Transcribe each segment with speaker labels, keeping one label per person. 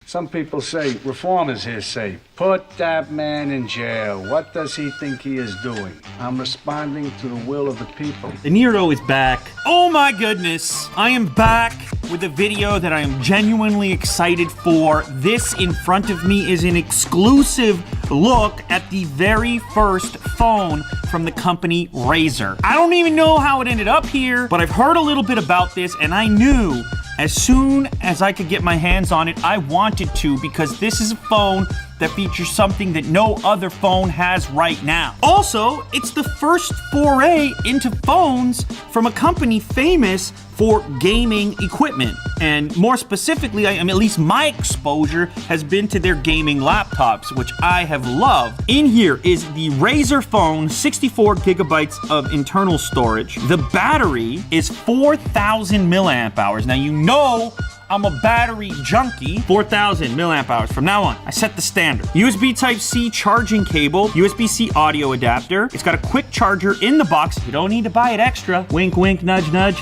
Speaker 1: Some people say, reformers here say, put that man in jail. What does he think he is doing? I'm responding to the will of the people.
Speaker 2: De Niro is back. Oh my goodness. I am back with a video that I am genuinely excited for. This in front of me is an exclusive look at the very first phone from the company Razer. I don't even know how it ended up here, but I've heard a little bit about this and I knew as soon as I could get my hands on it, I wanted to, because this is a phone that features something that no other phone has right now. Also, it's the first foray into phones from a company famous for gaming equipment. And more specifically, at least my exposure has been to their gaming laptops, which I have loved. In here is the Razer phone, 64 gigabytes of internal storage. The battery is 4,000 milliamp hours. Now, you know I'm a battery junkie. 4,000 milliamp hours from now on. I set the standard. USB Type-C charging cable, USB-C audio adapter. It's got a quick charger in the box. You don't need to buy it extra. Wink, wink, nudge, nudge.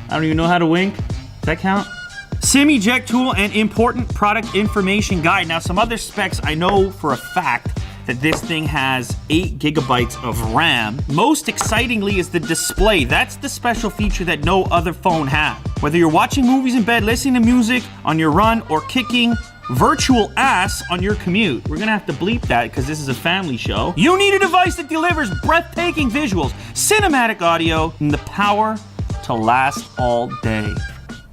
Speaker 2: I don't even know how to wink. Does that count? SIM eject tool and important product information guide. Now, some other specs I know for a fact that this thing has 8 gigabytes of RAM. Most excitingly is the display. That's the special feature that no other phone has. Whether you're watching movies in bed, listening to music on your run, or kicking virtual ass on your commute. We're gonna have to bleep that because this is a family show. You need a device that delivers breathtaking visuals, cinematic audio, and the power to last all day.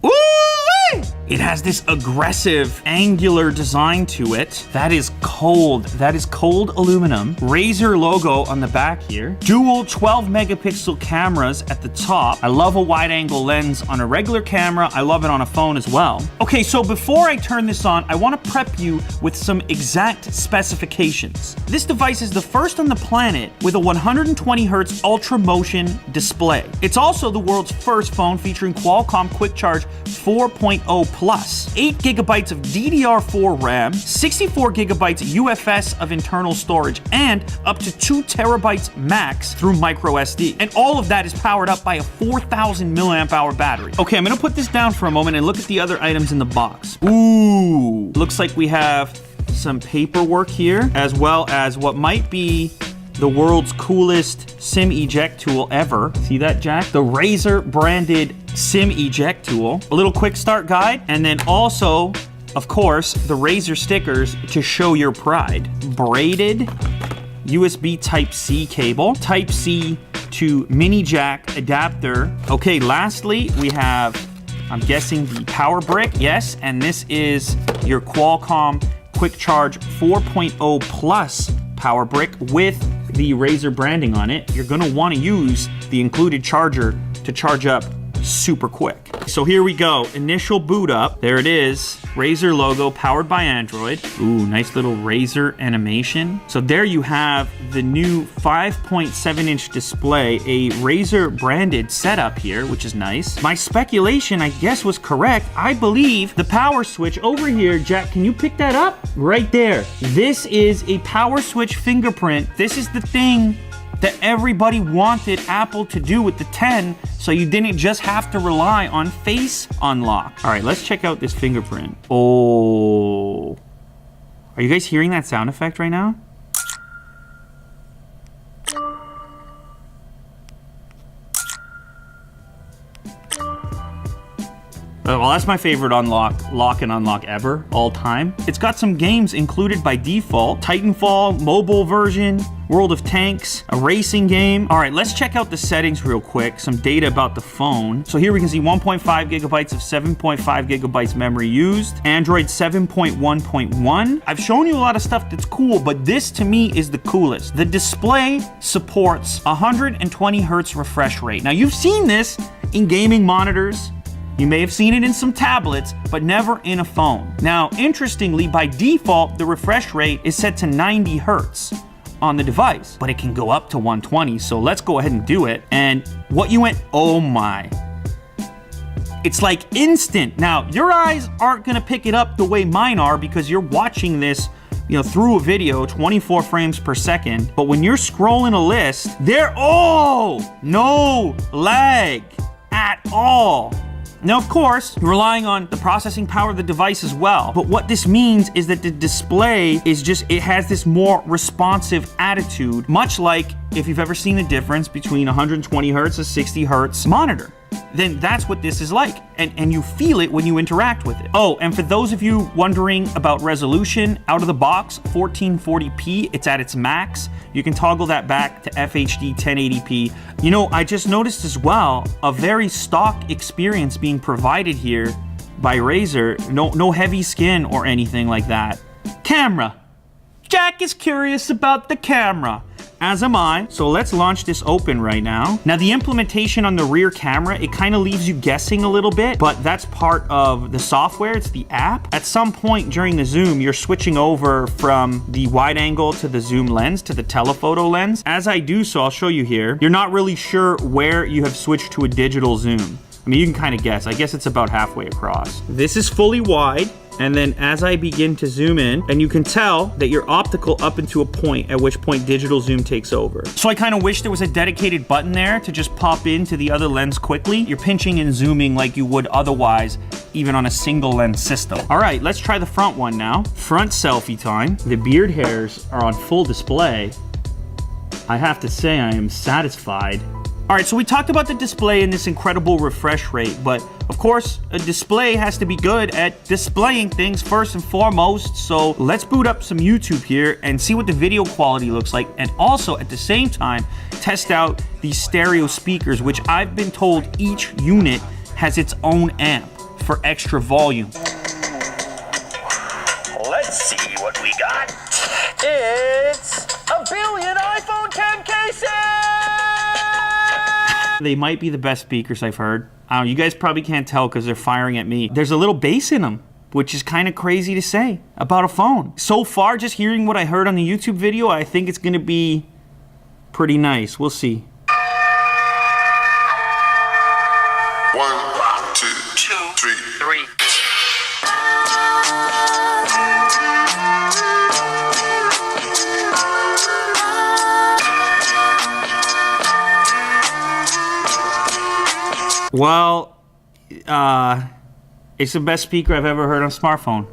Speaker 2: Ooh-wee! It has this aggressive, angular design to it. That is cold. That is cold aluminum. Razer logo on the back here. Dual 12 megapixel cameras at the top. I love a wide angle lens on a regular camera. I love it on a phone as well. Okay, so before I turn this on, I want to prep you with some exact specifications. This device is the first on the planet with a 120 hertz ultra motion display. It's also the world's first phone featuring Qualcomm Quick Charge 4.0 Plus, 8 gigabytes of DDR4 RAM, 64 gigabytes UFS of internal storage, and up to 2 terabytes max through micro SD. And all of that is powered up by a 4,000 milliamp hour battery. Okay, I'm gonna put this down for a moment and look at the other items in the box. Ooh, looks like we have some paperwork here, as well as what might be the world's coolest SIM eject tool ever. See that, Jack? The Razer branded SIM eject tool. A little quick start guide, and then also, of course, the Razer stickers to show your pride. Braided USB Type-C cable, Type-C to mini jack adapter. Okay, lastly, we have, I'm guessing, the power brick. Yes, and this is your Qualcomm Quick Charge 4.0 Plus power brick with the Razer branding on it. You're gonna wanna use the included charger to charge up super quick. So here we go, initial boot up. There it is, Razer logo powered by Android. Ooh, nice little Razer animation. So there you have the new 5.7 inch display, a Razer branded setup here, which is nice. My speculation, I guess, was correct. I believe the power switch over here, Jack, can you pick that up? Right there. This is a power switch fingerprint. This is the thing that everybody wanted Apple to do with the 10, so you didn't just have to rely on face unlock. All right, let's check out this fingerprint. Oh. Are you guys hearing that sound effect right now? Well, that's my favorite lock and unlock ever, all time. It's got some games included by default. Titanfall, mobile version, World of Tanks, a racing game. All right, let's check out the settings real quick. Some data about the phone. So here we can see 1.5 gigabytes of 7.5 gigabytes memory used. Android 7.1.1. I've shown you a lot of stuff that's cool, but this to me is the coolest. The display supports 120 hertz refresh rate. Now you've seen this in gaming monitors. You may have seen it in some tablets, but never in a phone. Now, interestingly, by default, the refresh rate is set to 90 hertz on the device, but it can go up to 120, so let's go ahead and do it. And what you went, oh my. It's like instant. Now, your eyes aren't gonna pick it up the way mine are because you're watching this, you know, through a video, 24 frames per second. But when you're scrolling a list, no lag at all. Now, of course, you're relying on the processing power of the device as well. But what this means is that the display is just, it has this more responsive attitude, much like if you've ever seen the difference between 120 hertz and 60 hertz monitor. Then that's what this is like, and you feel it when you interact with it. Oh, and for those of you wondering about resolution, out of the box, 1440p, it's at its max. You can toggle that back to FHD 1080p. You know, I just noticed as well, a very stock experience being provided here by Razer. No heavy skin or anything like that. Camera. Jack is curious about the camera. As am I. So let's launch this open right now. Now the implementation on the rear camera, it kind of leaves you guessing a little bit, but that's part of the software, it's the app. At some point during the zoom, you're switching over from the wide angle to the zoom lens to the telephoto lens. As I do so, I'll show you here. You're not really sure where you have switched to a digital zoom. I mean, you can kind of guess. I guess it's about halfway across. This is fully wide. And then as I begin to zoom in, and you can tell that you're optical up into a point, at which point digital zoom takes over. So I kind of wish there was a dedicated button there to just pop into the other lens quickly. You're pinching and zooming like you would otherwise, even on a single lens system. All right, let's try the front one now. Front selfie time. The beard hairs are on full display. I have to say I am satisfied. All right, so we talked about the display and this incredible refresh rate, but of course, a display has to be good at displaying things first and foremost. So let's boot up some YouTube here and see what the video quality looks like. And also at the same time, test out these stereo speakers, which I've been told each unit has its own amp for extra volume.
Speaker 3: Let's see what we got. It's a billion iPhone 10 cases!
Speaker 2: They might be the best speakers I've heard. I don't know, you guys probably can't tell because they're firing at me. There's a little bass in them, which is kind of crazy to say about a phone. So far, just hearing what I heard on the YouTube video, I think it's gonna be pretty nice. We'll see.
Speaker 4: 1, 2, 3.
Speaker 2: Well, it's the best speaker I've ever heard on a smartphone.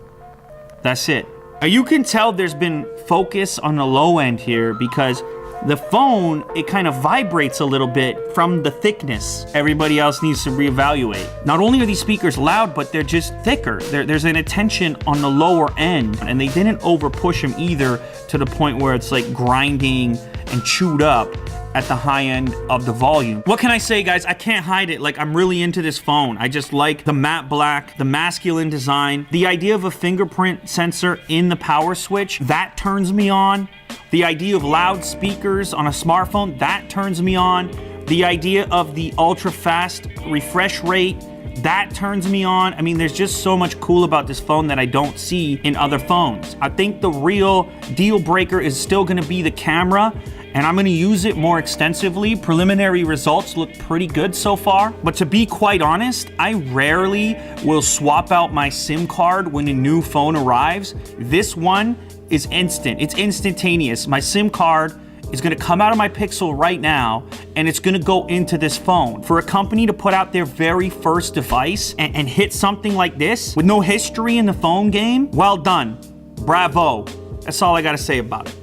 Speaker 2: That's it. You can tell there's been focus on the low end here because the phone, it kind of vibrates a little bit from the thickness. Everybody else needs to reevaluate. Not only are these speakers loud, but they're just thicker. There's an attention on the lower end, and they didn't over push them either to the point where it's like grinding and chewed up at the high end of the volume. What can I say, guys? I can't hide it. Like, I'm really into this phone. I just like the matte black, the masculine design. The idea of a fingerprint sensor in the power switch, that turns me on. The idea of loud speakers on a smartphone, that turns me on. The idea of the ultra fast refresh rate, that turns me on. I mean, there's just so much cool about this phone that I don't see in other phones. I think the real deal breaker is still gonna be the camera, and I'm gonna use it more extensively. Preliminary results look pretty good so far. But to be quite honest, I rarely will swap out my SIM card when a new phone arrives. This one is instant, it's instantaneous. My SIM card is gonna come out of my Pixel right now, and it's gonna go into this phone. For a company to put out their very first device and hit something like this with no history in the phone game, well done, bravo. That's all I gotta say about it.